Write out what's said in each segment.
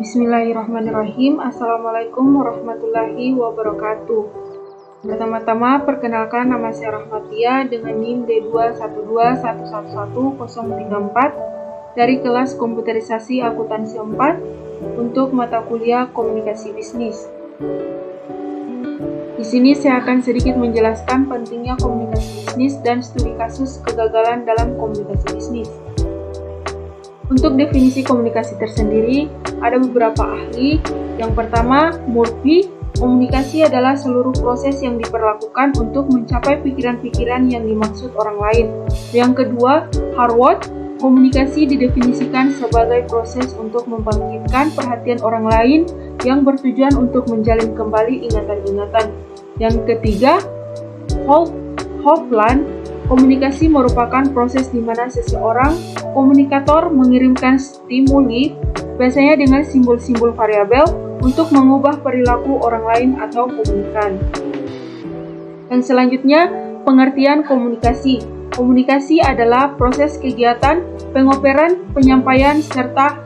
Bismillahirrahmanirrahim. Assalamualaikum warahmatullahi wabarakatuh. Pertama-tama, perkenalkan nama saya Rahmatia dengan NIM D212111034 dari kelas Komputerisasi Akuntansi 4 untuk mata kuliah Komunikasi Bisnis. Di sini saya akan sedikit menjelaskan pentingnya komunikasi bisnis dan studi kasus kegagalan dalam komunikasi bisnis. Untuk definisi komunikasi tersendiri, ada beberapa ahli. Yang pertama, Murphy. Komunikasi adalah seluruh proses yang diperlakukan untuk mencapai pikiran-pikiran yang dimaksud orang lain. Yang kedua, Harwood. Komunikasi didefinisikan sebagai proses untuk membangkitkan perhatian orang lain yang bertujuan untuk menjalin kembali ingatan-ingatan. Yang ketiga, Hofland. Komunikasi merupakan proses di mana seseorang komunikator mengirimkan stimuli, biasanya dengan simbol-simbol variabel, untuk mengubah perilaku orang lain atau komunikan. Yang selanjutnya, pengertian komunikasi. Komunikasi adalah proses kegiatan, pengoperan, penyampaian, serta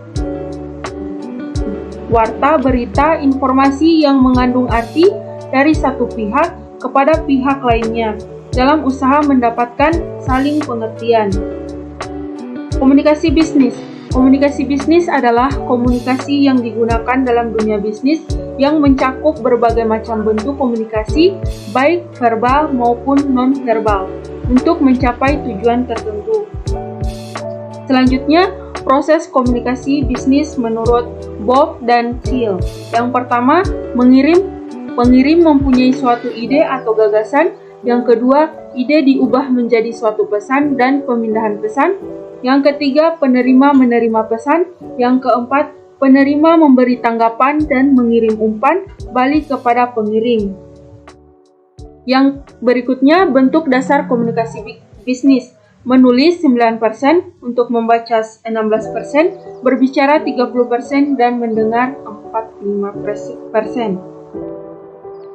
warta berita informasi yang mengandung arti dari satu pihak kepada pihak lainnya dalam usaha mendapatkan saling pengertian. Komunikasi bisnis. Komunikasi bisnis adalah komunikasi yang digunakan dalam dunia bisnis yang mencakup berbagai macam bentuk komunikasi, baik verbal maupun non-verbal, untuk mencapai tujuan tertentu. Selanjutnya, proses komunikasi bisnis menurut Bob dan Thiel. Yang pertama, mengirim. Pengirim mempunyai suatu ide atau gagasan. Yang kedua, ide diubah menjadi suatu pesan dan pemindahan pesan. Yang ketiga, penerima menerima pesan. Yang keempat, penerima memberi tanggapan dan mengirim umpan balik kepada pengirim. Yang berikutnya, bentuk dasar komunikasi bisnis. Menulis 9%, untuk membaca 16%, berbicara 30%, dan mendengar 45%.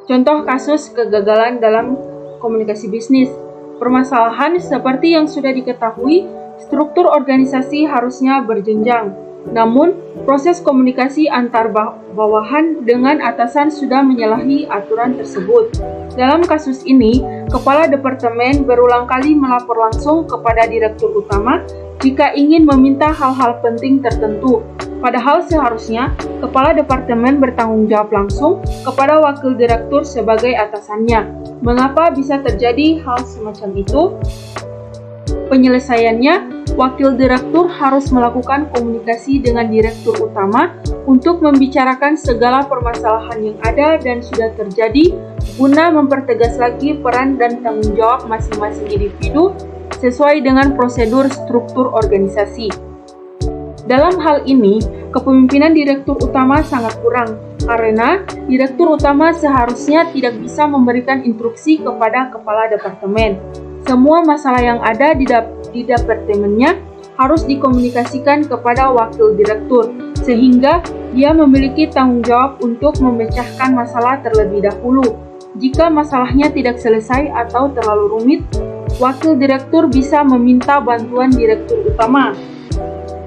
Contoh kasus kegagalan dalam komunikasi bisnis. Permasalahan seperti yang sudah diketahui, struktur organisasi harusnya berjenjang. Namun, proses komunikasi antar bawahan dengan atasan sudah menyalahi aturan tersebut. Dalam kasus ini, kepala departemen berulang kali melapor langsung kepada direktur utama jika ingin meminta hal-hal penting tertentu. Padahal seharusnya kepala departemen bertanggung jawab langsung kepada wakil direktur sebagai atasannya. Mengapa bisa terjadi hal semacam itu? Penyelesaiannya, wakil direktur harus melakukan komunikasi dengan direktur utama untuk membicarakan segala permasalahan yang ada dan sudah terjadi guna mempertegas lagi peran dan tanggung jawab masing-masing individu sesuai dengan prosedur struktur organisasi. Dalam hal ini, kepemimpinan direktur utama sangat kurang, karena direktur utama seharusnya tidak bisa memberikan instruksi kepada kepala departemen. Semua masalah yang ada di departemennya harus dikomunikasikan kepada wakil direktur, sehingga dia memiliki tanggung jawab untuk memecahkan masalah terlebih dahulu. Jika masalahnya tidak selesai atau terlalu rumit, wakil direktur bisa meminta bantuan direktur utama.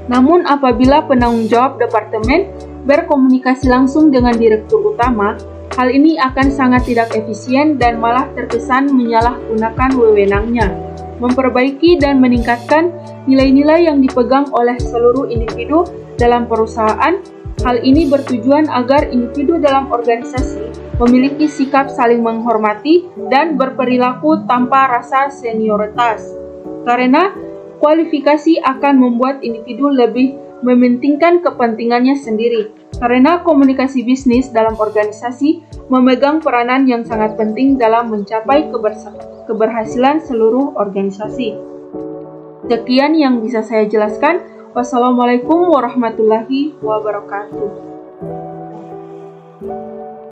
Namun apabila penanggung jawab departemen berkomunikasi langsung dengan direktur utama, hal ini akan sangat tidak efisien dan malah terkesan menyalahgunakan wewenangnya. Memperbaiki dan meningkatkan nilai-nilai yang dipegang oleh seluruh individu dalam perusahaan. Hal ini bertujuan agar individu dalam organisasi memiliki sikap saling menghormati dan berperilaku tanpa rasa senioritas. Karena kualifikasi akan membuat individu lebih mementingkan kepentingannya sendiri. Karena komunikasi bisnis dalam organisasi memegang peranan yang sangat penting dalam mencapai keberhasilan seluruh organisasi. Sekian yang bisa saya jelaskan. Wassalamualaikum warahmatullahi wabarakatuh.